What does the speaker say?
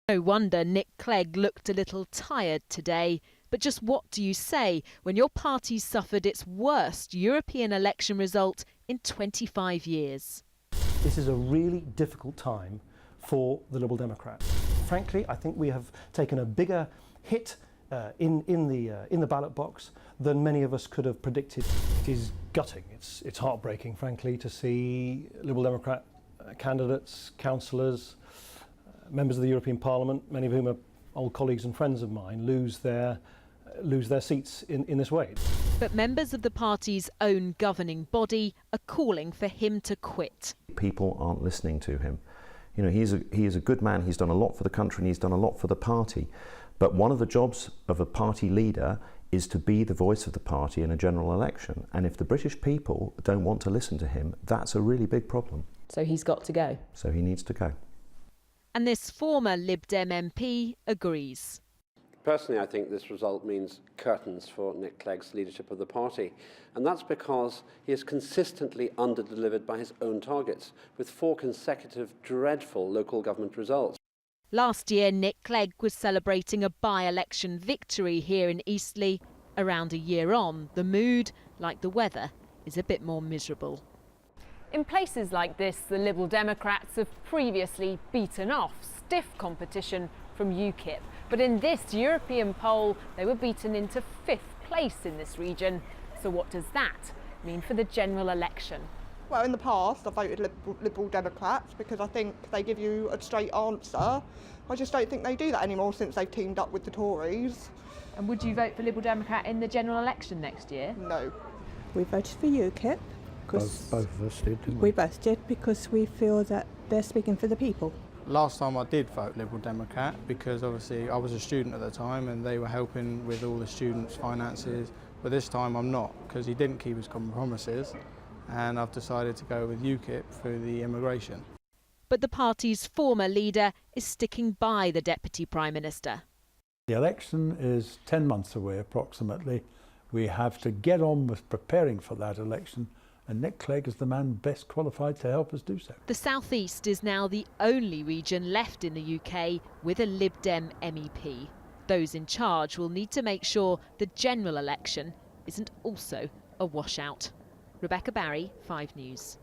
No wonder Nick Clegg looked a little tired today. But just what do you say when your party suffered its worst European election result in 25 years? This is a really difficult time for the Liberal Democrats. Frankly, I think we have taken a bigger hit in the ballot box than many of us could have predicted. It is gutting. It's heartbreaking, frankly, to see Liberal Democrat candidates, councillors, members of the European Parliament, many of whom are old colleagues and friends of mine, lose their seats in this way. But members of the party's own governing body are calling for him to quit. People aren't listening to him. You know, he is a good man. He's done a lot for the country and he's done a lot for the party. But one of the jobs of a party leader is to be the voice of the party in a general election. And if the British people don't want to listen to him, that's a really big problem. So he's got to go. So he needs to go. And this former Lib Dem MP agrees. Personally, I think this result means curtains for Nick Clegg's leadership of the party. And that's because he has consistently under-delivered by his own targets, with 4 consecutive dreadful local government results. Last year, Nick Clegg was celebrating a by-election victory here in Eastleigh. Around a year on, the mood, like the weather, is a bit more miserable. In places like this, the Liberal Democrats have previously beaten off stiff competition from UKIP. But in this European poll, they were beaten into 5th place in this region. So what does that mean for the general election? Well, in the past, I voted Liberal Democrats because I think they give you a straight answer. I just don't think they do that anymore since they've teamed up with the Tories. And would you vote for Liberal Democrat in the general election next year? No. We voted for UKIP. Both of us did, didn't we? We both did because we feel that they're speaking for the people. Last time I did vote Liberal Democrat because obviously I was a student at the time and they were helping with all the students' finances. But this time I'm not because he didn't keep his promises and I've decided to go with UKIP for the immigration. But the party's former leader is sticking by the Deputy Prime Minister. The election is 10 months away approximately. We have to get on with preparing for that election. And Nick Clegg is the man best qualified to help us do so. The South East is now the only region left in the UK with a Lib Dem MEP. Those in charge will need to make sure the general election isn't also a washout. Rebecca Barry, 5 News.